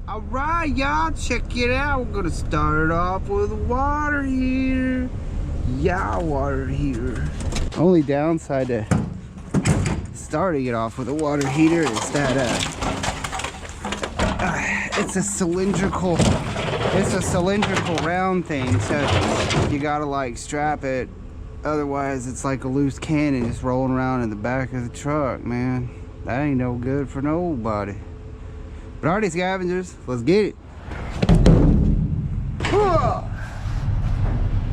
All right, y'all, check it out. We're gonna start it off with a water heater. Yeah, water heater. Only downside to starting it off with a water heater is that it's a cylindrical round thing, so you gotta like strap it. Otherwise, it's like a loose cannon just rolling around in the back of the truck, man. That ain't no good for nobody. But alrighty, scavengers, let's get it.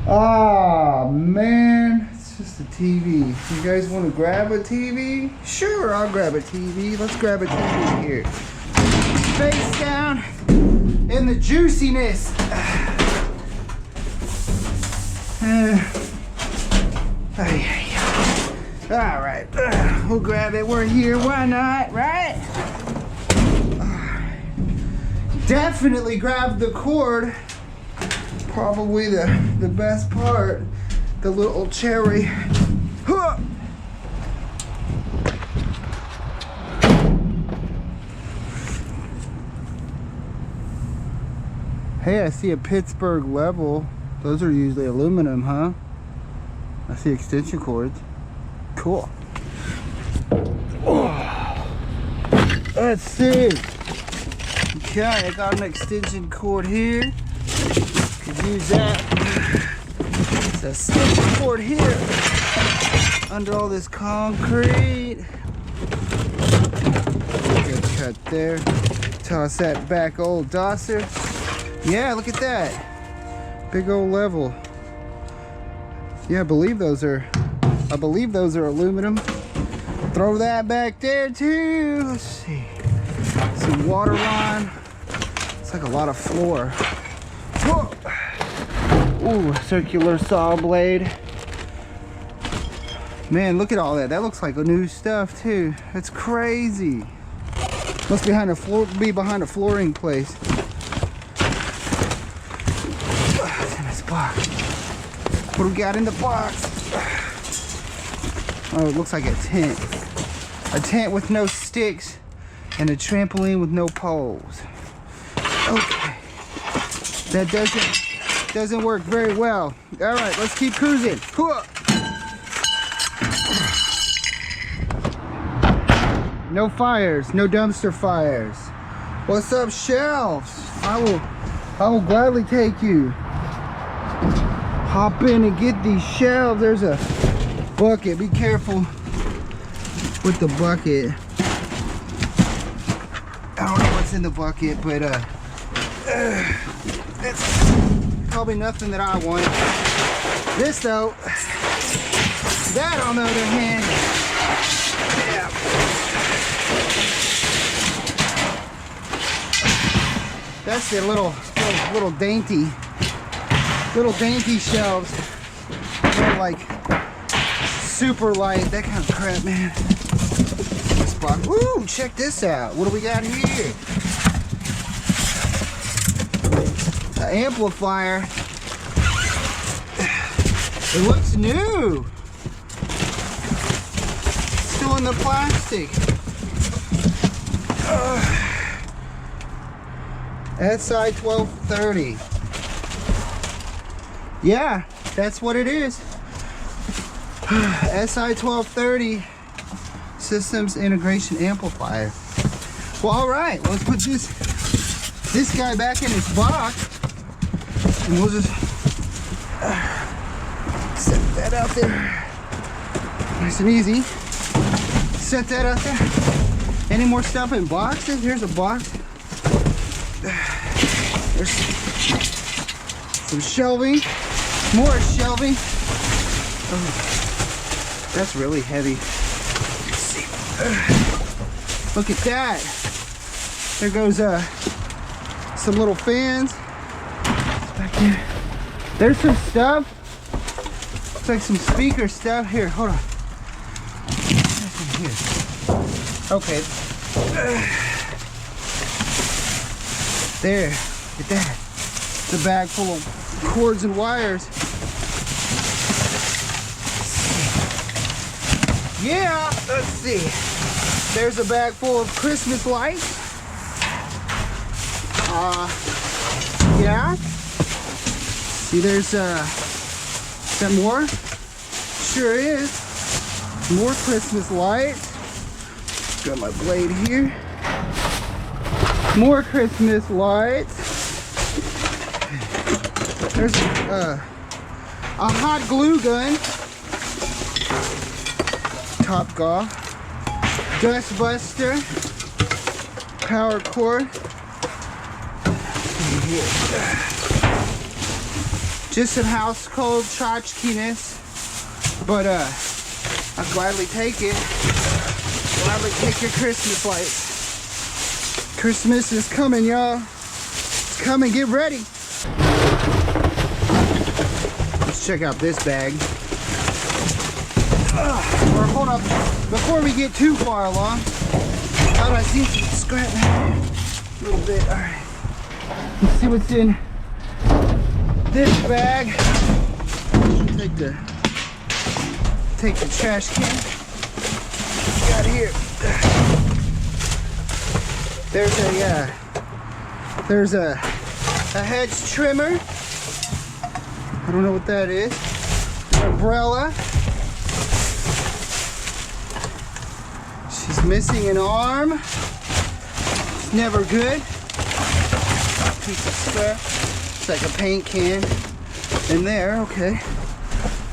Ah, man, it's just a TV. You guys want to grab a TV? Sure, I'll grab a TV. Let's grab a TV here. Face down in the juiciness. Alright, we'll grab it. We're here, why not, right? Definitely grab the cord. Probably the best part, the little cherry. Huh. Hey, I see a Pittsburgh level. Those are usually aluminum, huh? I see extension cords. Cool. Oh. Let's see. Okay, I got an extension cord here. Could use that. It's a extension cord here under all this concrete. Good cut there. Toss that back old dosser. Yeah, look at that. Big old level. Yeah, I believe those are aluminum. Throw that back there too. Let's see. Some water line. It's like a lot of floor. Whoa. Ooh, circular saw blade. Man, look at all that. That looks like new stuff too. That's crazy. Must be behind a flooring place. What's in this box? What do we got in the box? Oh, it looks like a tent. A tent with no sticks and a trampoline with no poles. Okay. That doesn't work very well. All right, let's keep cruising. No fires, no dumpster fires. What's up, shelves? I will gladly take you. Hop in and get these shelves. There's a bucket. Be careful with the bucket. I don't know what's in the bucket, but it's probably nothing that I want. This though, that on the other hand, yeah. That's the little dainty shelves. They're like super light, that kind of crap, man. This box. Woo, check this out. What do we got here? An amplifier. It looks new. Still in the plastic. SI 1230. Yeah, that's what it is. SI 1230 systems integration amplifier. Well, all right, let's put this guy back in his box, and we'll just set that out there. Nice and easy. Set that out there. Any more stuff in boxes? Here's a box. There's some shelving. More shelving. Oh, that's really heavy. Let's see. Look at that. There goes some little fans. Back there. There's some stuff. Looks like some speaker stuff. Here, hold on. Here. Okay. There. Look at that. It's a bag full of cords and wires. Yeah, let's see. There's a bag full of Christmas lights. Yeah. See, there's is that more? Sure is. More Christmas lights. Got my blade here. More Christmas lights. There's a hot glue gun. Top golf. Dust buster. Power cord. Just some household tchotchkeness, but I'll gladly take it. Gladly take your Christmas lights. Christmas is coming, y'all. It's coming. Get ready. Let's check out this bag. Or hold up, before we get too far along. Thought I seen some scrap a little bit. All right. Let's see what's in this bag. Take the trash can. What we got here? There's a hedge trimmer. I don't know what that is. An umbrella. She's missing an arm. It's never good. Piece of scrap. It's like a paint can in there. Okay,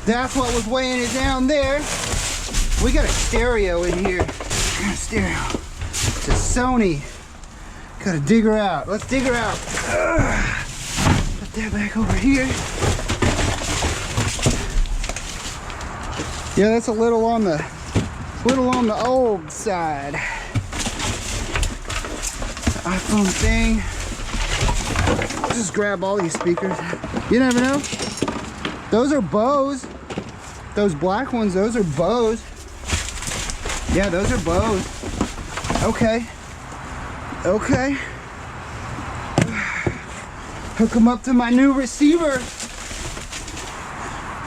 that's what was weighing it down there. We got a stereo in here. Stereo. It's a Sony. Gotta dig her out. Let's dig her out. Put that back over here. Yeah, that's a little on the old side. The iPhone thing. Just grab all these speakers. You never know. Those are Bose. Those black ones, those are Bose. Yeah, those are Bose. Okay. Okay. Hook them up to my new receiver.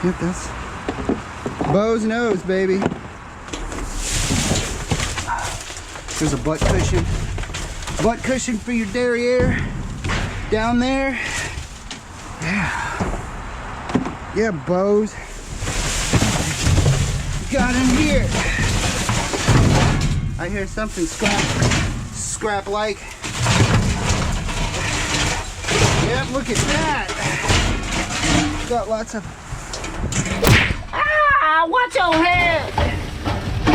Yep, that's Bose nose, baby. There's a butt cushion. Butt cushion for your derriere. Down there. Yeah. Yeah, Bose. Got in here. I hear something scrap-like. Yep, look at that. Got lots of... Ah, watch your head.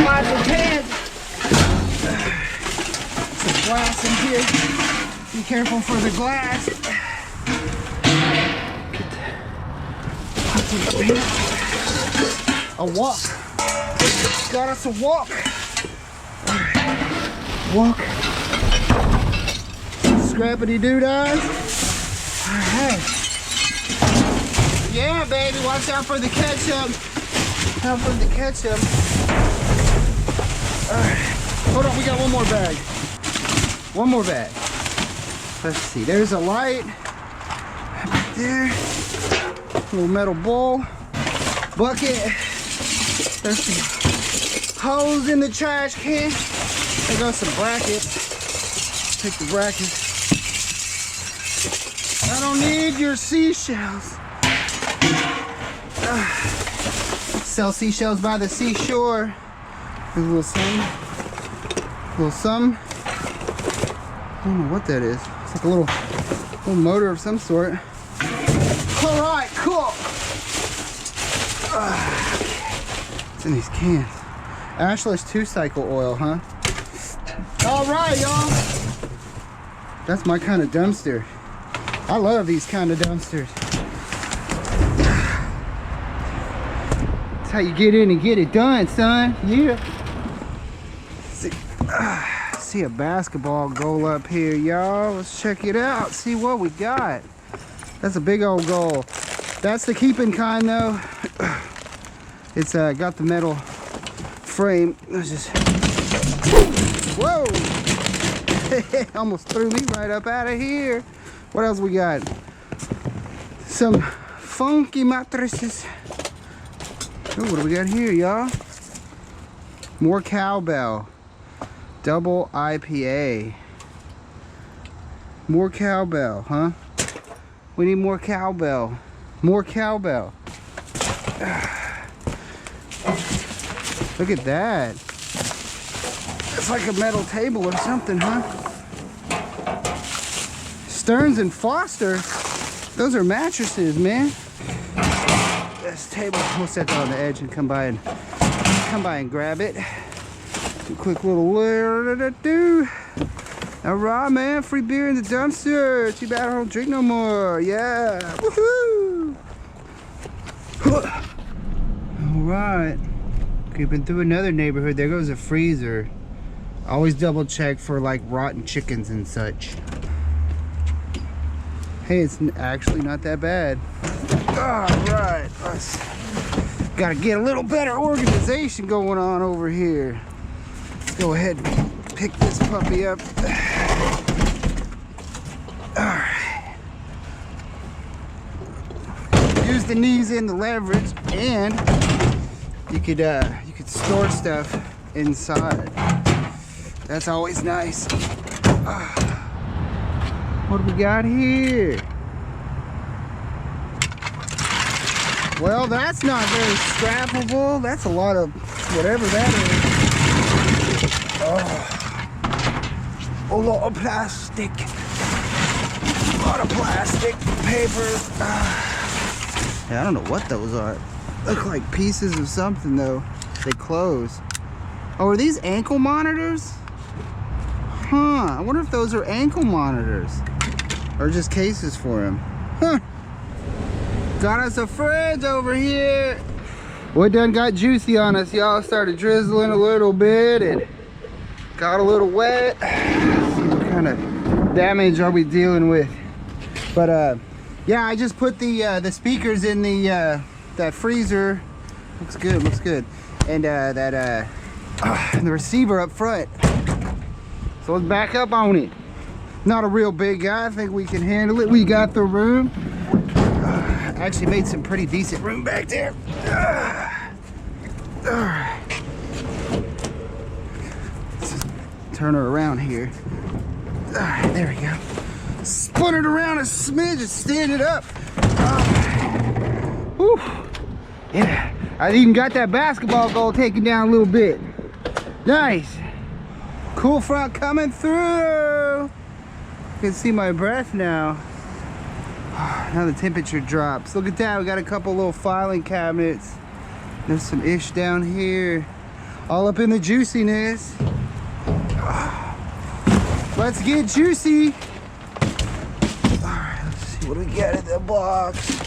Watch your head. Some glass in here. Be careful for the glass. A walk. Got us a walk. Walk. Scrappity doo-dahs. Alright. Yeah, baby, watch out for the ketchup. Out for the ketchup. Alright. Hold on, we got one more bag. One more bag. Let's see, there's a light. Right there. Little metal bowl. Bucket. There's some hose in the trash can. There goes some brackets. Take the brackets. I don't need your seashells. Sell seashells by the seashore. There's a little something. A little something. I don't know what that is. It's like a little motor of some sort. All right, cool. It's in these cans. Ashley's 2-cycle oil, huh? All right, y'all. That's my kind of dumpster. I love these kind of dumpsters. That's how you get in and get it done, son. Yeah. See a basketball goal up here, y'all. Let's check it out. See what we got. That's a big old goal. That's the keeping kind, though. It's got the metal frame. Let's just... Whoa! Almost threw me right up out of here. What else we got? Some funky mattresses. Oh, what do we got here, y'all? More cowbell. Double IPA. More cowbell, huh? We need more cowbell. More cowbell. Look at that. It's like a metal table or something, huh? Stearns and Foster. Those are mattresses, man. This table, we'll set that on the edge and come by and grab it. A quick little all right, man. Free beer in the dumpster. Too bad I don't drink no more. Yeah. Woohoo! All right. Creeping through another neighborhood. There goes a freezer. Always double check for like rotten chickens and such. Hey, it's actually not that bad. All right. Let's gotta get a little better organization going on over here. Let's go ahead and pick this puppy up. Alright. Use the knees and the leverage, and you could store stuff inside. That's always nice. What do we got here? Well, that's not very strappable. That's a lot of whatever that is. Oh, a lot of plastic. A lot of plastic papers. Yeah, I don't know what those are. Look like pieces of something though. They close. Oh, are these ankle monitors? Huh, I wonder if those are ankle monitors. Or just cases for them. Huh. Got us a fridge over here. Well, it done got juicy on us, y'all. Started drizzling a little bit and got a little wet. Let's see what kind of damage are we dealing with. But yeah, I just put the speakers in the that freezer. Looks good, looks good. And the receiver up front. So let's back up on it. Not a real big guy. I think we can handle it. We got the room. Actually made some pretty decent room back there. Let's just turn her around here. There we go. Spun it around a smidge and stand it up. Whew. Yeah, I even got that basketball goal taken down a little bit. Nice. Cool front coming through. You can see my breath now. Now the temperature drops. Look at that, we got a couple little filing cabinets. There's some ish down here. All up in the juiciness. Let's get juicy. All right, let's see what we got in the box.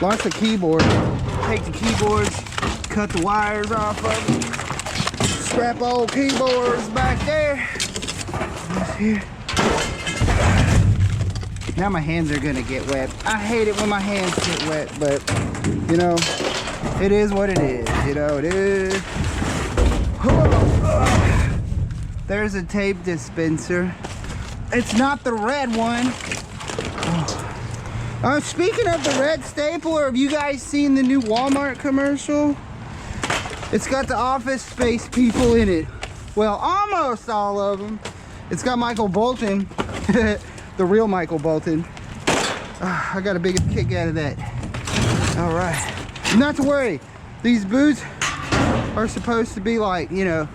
Launch the keyboard. Take the keyboards, cut the wires off of them. Scrap old keyboards back there. Here. Now my hands are gonna get wet. I hate it when my hands get wet, but you know, it is what it is. You know, it is. There's a tape dispenser. It's not the red one. Speaking of the red stapler, have you guys seen the new Walmart commercial? It's got the Office Space people in it. Well, almost all of them. It's got Michael Bolton, the real Michael Bolton. I got a big kick out of that. All right, not to worry. These boots are supposed to be like, you know,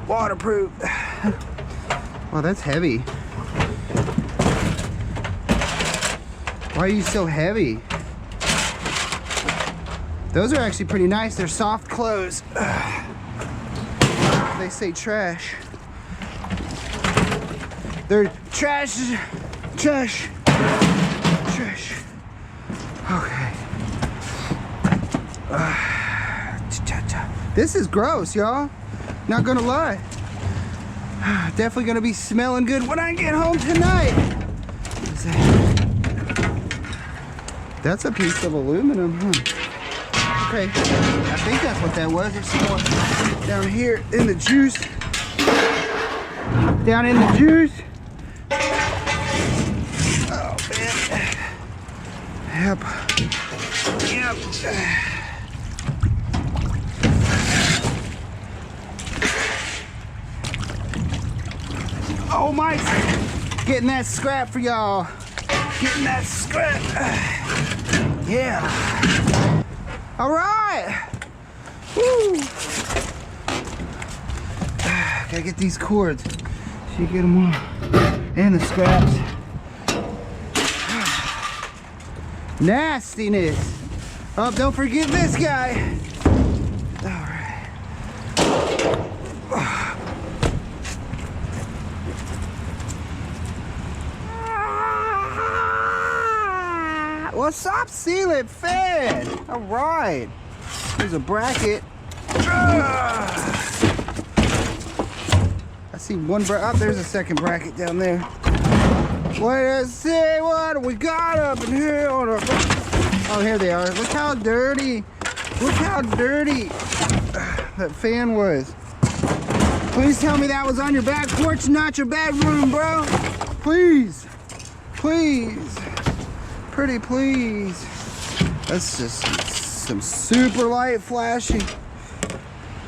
waterproof. Wow, that's heavy. Why are you so heavy? Those are actually pretty nice. They're soft clothes. They say trash. They're trash. Okay. This is gross, y'all. Not gonna lie. Definitely gonna be smelling good when I get home tonight. What's that? That's a piece of aluminum, huh? Okay, I think that's what that was. There's some more down here in the juice. Down in the juice. Oh, man. Yep. Oh, Mike's getting that scrap for y'all. Getting that scrap. Yeah. All right. Woo. Gotta get these cords. So you get them all. And the scraps. Nastiness. Oh, don't forget this guy. All right. What's up, ceiling fan? All right. Here's a bracket. I see one bracket. Oh, there's a second bracket down there. Let's see what we got up in here. Oh, here they are. Look how dirty. Look how dirty that fan was. Please tell me that was on your back porch, not your bedroom, bro. Please. Please. Pretty please. That's just some super light flashing.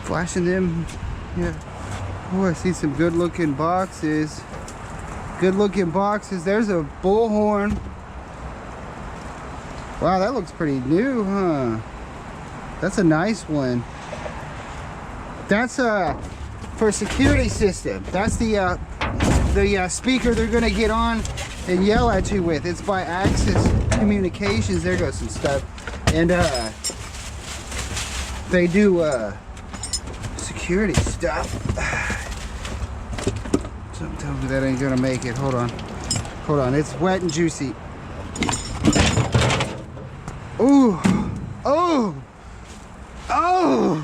Flashing them. Yeah. Oh, I see some good looking boxes. Good looking boxes. There's a bullhorn. Wow, that looks pretty new, huh? That's a nice one. That's for a security system. That's the speaker they're gonna get on and yell at you with. It's by Access Communications. There goes some stuff. And they do security stuff. Something tells me that ain't gonna make it. Hold on. Hold on. It's wet and juicy. Ooh. Oh. Oh.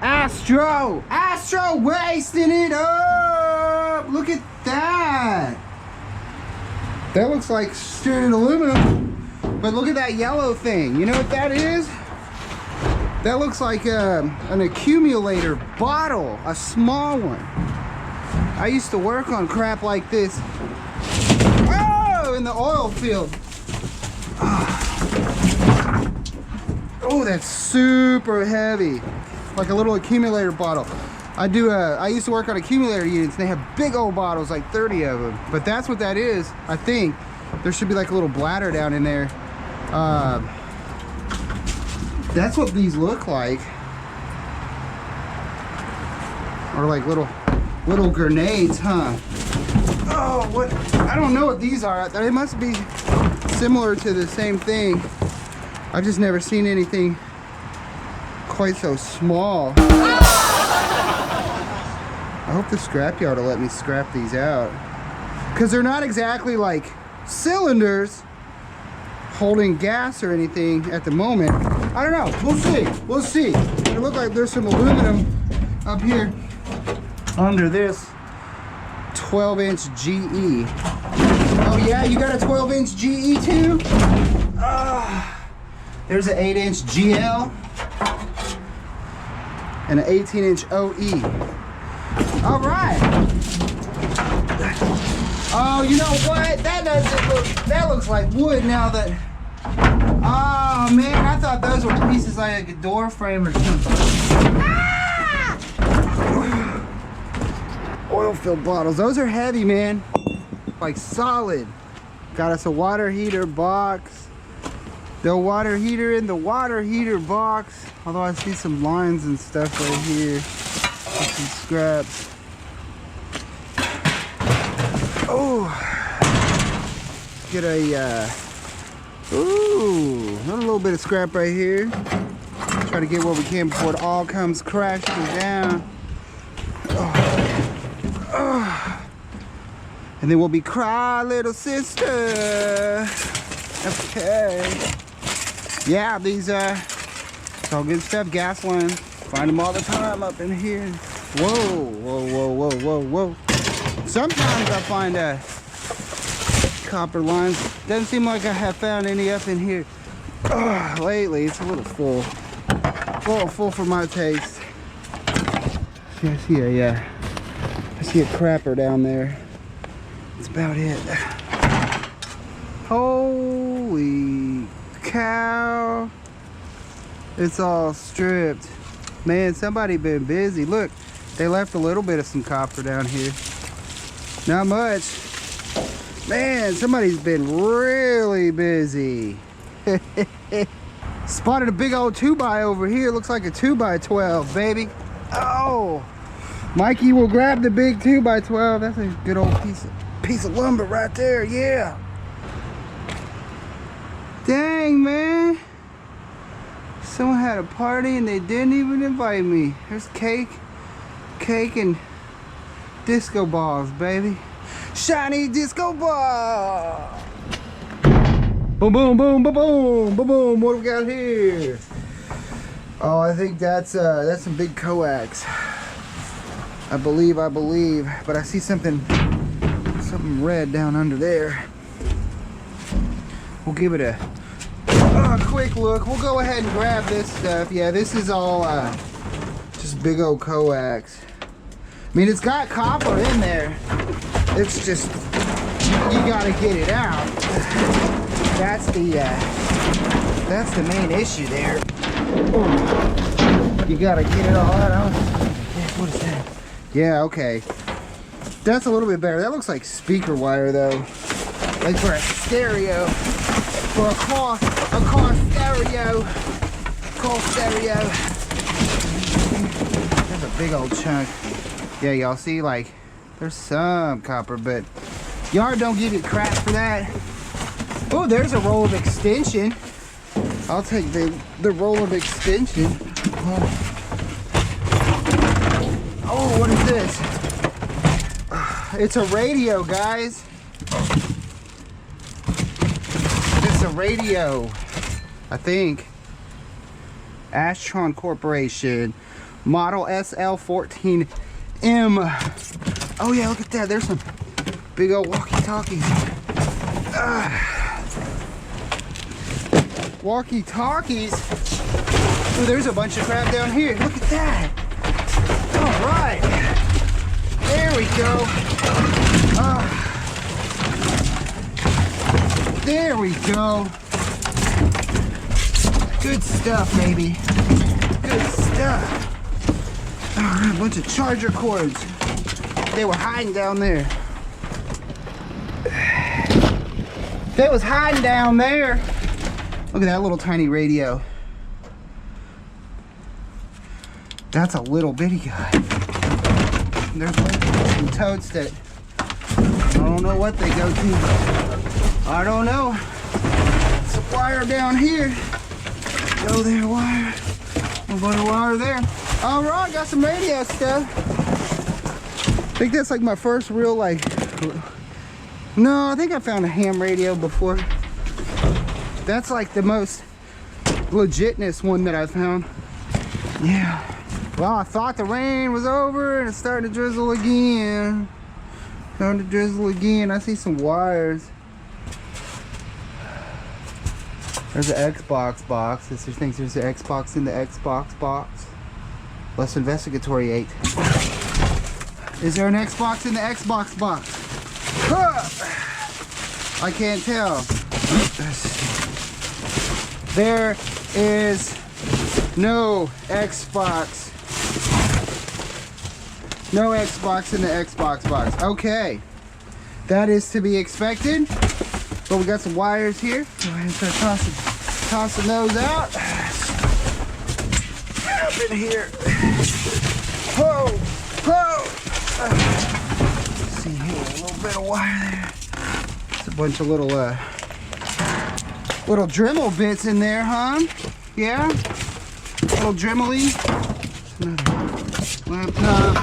Astro. Astro wasting it up. Look at that. That looks like stranded aluminum. But look at that yellow thing. You know what that is? That looks like an accumulator bottle, a small one. I used to work on crap like this. Oh, in the oil field. Oh, that's super heavy. Like a little accumulator bottle. I used to work on accumulator units, and they have big old bottles, like 30 of them. But that's what that is, I think. There should be like a little bladder down in there. That's what these look like. Or like little grenades, huh? Oh, what? I don't know what these are. They must be similar to the same thing. I've just never seen anything quite so small. I hope the scrapyard will let me scrap these out. Because they're not exactly like cylinders holding gas or anything at the moment. I don't know. We'll see. We'll see. It looks like there's some aluminum up here under this 12-inch GE. Oh yeah, you got a 12-inch GE too? There's an 8-inch GL and an 18-inch OE. All right. Oh, you know what? That looks like wood now that. Oh man, I thought those were pieces like a door frame or something. Ah! Oil filled bottles. Those are heavy, man. Like solid. Got us a water heater box. The water heater in the water heater box. Although I see some lines and stuff right here. Some scraps. Oh. Get a ooh, another little bit of scrap right here. Try to get what we can before it all comes crashing down. And then we'll be cry, little sister. Okay. Yeah, these it's all good stuff. Gas lines. Find them all the time up in here. Whoa, whoa, whoa, whoa, whoa, whoa. Sometimes I find copper lines. Doesn't seem like I have found any up in here. Lately, it's a little full. A little full for my taste. See, I see a crapper down there. That's about it. Holy cow. It's all stripped. Man, somebody been busy. Look, They left a little bit of some copper down here. Not much. Man, somebody's been really busy. Spotted a big old 2x over here. Looks like a 2x12, baby. Oh, Mikey will grab the big 2x12. That's a good old piece of lumber right there. Yeah. Dang, man. Someone had a party and they didn't even invite me. There's cake and disco balls, baby. Shiny disco ball. Boom, boom, boom, boom, boom, boom, boom. What do we got here? Oh, I think that's some big coax. I believe, but I see something red down under there. We'll give it a quick look. We'll go ahead and grab this stuff. Yeah, this is all just big old coax. I mean, it's got copper in there. It's just, you gotta get it out. That's the main issue there. You gotta get it all out. What is that? Yeah, okay. That's a little bit better. That looks like speaker wire though. Like for a stereo. For a car stereo. Car stereo. There's a big old chunk. Yeah, y'all see, like, there's some copper, but yard don't give you crap for that. Oh, there's a roll of extension. I'll take the roll of extension. Oh, what is this? It's a radio, guys. It's a radio, I think. Astron Corporation, model SL14M. Oh yeah, look at that. There's some big old walkie-talkies. Walkie-talkies. Oh, there's a bunch of crap down here. Look at that. All right. There we go. There we go. Good stuff, baby. Good stuff. All right, a bunch of charger cords. They were hiding down there. They was hiding down there. Look at that little tiny radio. That's a little bitty guy. There's some totes that I don't know what they go to. I don't know. It's a wire down here. Go there, wire. Nobody wire there. All right, got some radio stuff. I think that's like my first real, like, no, I think I found a ham radio before. That's like the most legitness one that I found. Yeah. Well, I thought the rain was over and it's starting to drizzle again. Starting to drizzle again. I see some wires. There's an Xbox box. Sister thinks there's an Xbox in the Xbox box. Less investigatory 8. Is there an Xbox in the Xbox box? Huh! I can't tell. There is no Xbox. No Xbox in the Xbox box. Okay. That is to be expected. But we got some wires here. Go ahead and start tossing those out. Get up in here. Whoa! Whoa! See here, a little bit of wire there. It's a bunch of little Dremel bits in there, huh? Yeah? Little Dremel-y. Another laptop.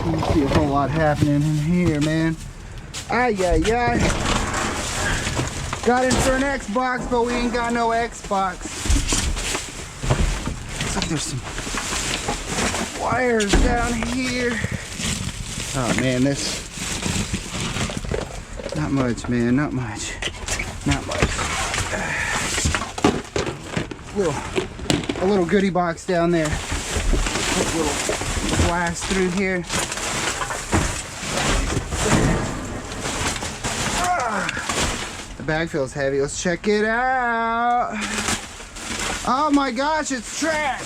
You see a whole lot happening in here, man. Ay, ay, ay. Got in for an Xbox, but we ain't got no Xbox. Looks like there's some wires down here. Oh man, this, not much, man, not much. Not much. A little goodie box down there. A little blast through here. The bag feels heavy. Let's check it out. Oh my gosh, it's trash.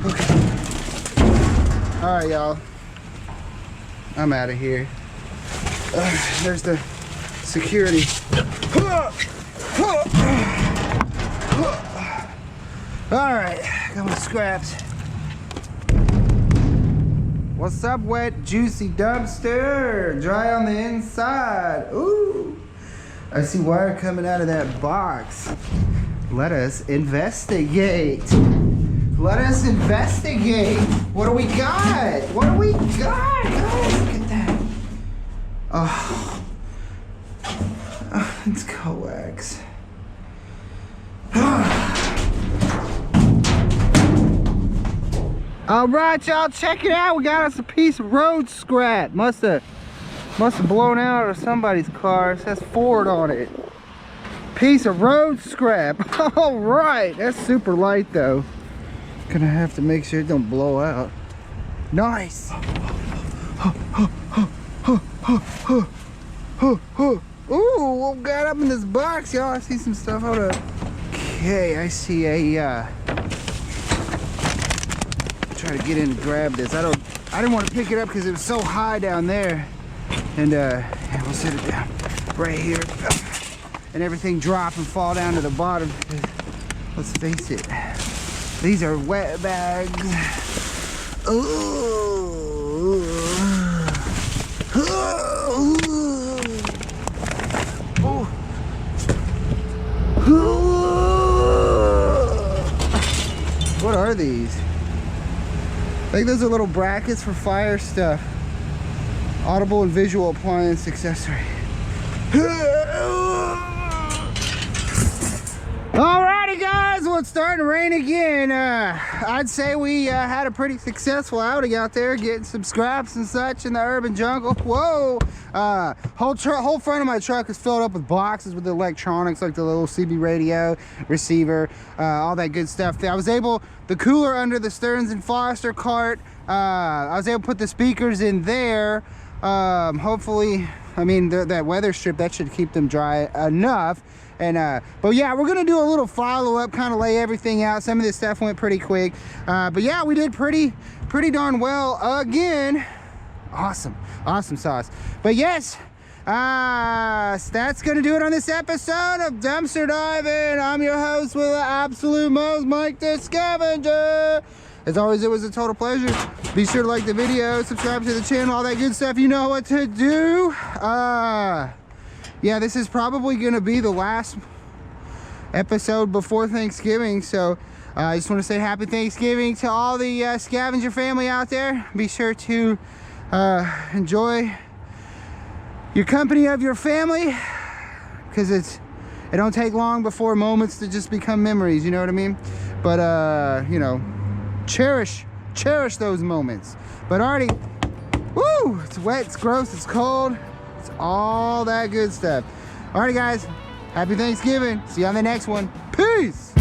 Okay. All right, y'all. I'm out of here. There's the security. All right, got my scraps. What's up, wet, juicy dumpster? Dry on the inside. Ooh, I see wire coming out of that box. Let us investigate. Let us investigate. What do we got? What do we got? Oh, look at that. Oh, it's coax. All right, y'all, check it out. We got us a piece of road scrap. Must have blown out of somebody's car. It says Ford on it. Piece of road scrap. All right, that's super light though. Gonna have to make sure it don't blow out. Nice. Ooh, what we got up in this box, y'all? I see some stuff. Hold up. Okay, I see a try to get in and grab this. I didn't want to pick it up because it was so high down there. And yeah, we'll set it down right here. And everything drop and fall down to the bottom. Let's face it, these are wet bags. Ooh. What are these? I think those are little brackets for fire stuff. Audible and visual appliance accessory. Alrighty guys, well, it's starting to rain again. I'd say we had a pretty successful outing out there, getting some scraps and such in the urban jungle. Whoa! Whole front of my truck is filled up with boxes with the electronics, like the little CB radio, receiver, all that good stuff. I was able, the cooler under the Stearns and Foster cart, I was able to put the speakers in there. Hopefully, I mean, that weather strip, that should keep them dry enough. And but yeah, we're gonna do a little follow-up, kind of lay everything out. Some of this stuff went pretty quick, but yeah, we did pretty darn well again. Awesome sauce. But yes, that's gonna do it on this episode of Dumpster Diving. I'm your host with the absolute most, Mike the Scavenger. As always, it was a total pleasure. Be sure to like the video, subscribe to the channel, all that good stuff. You know what to do. Yeah, this is probably gonna be the last episode before Thanksgiving, so I just want to say happy Thanksgiving to all the scavenger family out there. Be sure to enjoy your company of your family, because it don't take long before moments to just become memories, you know what I mean? But you know, cherish those moments. But already, woo, it's wet, it's gross, it's cold, it's all that good stuff. Alrighty guys, happy Thanksgiving. See you on the next one. Peace.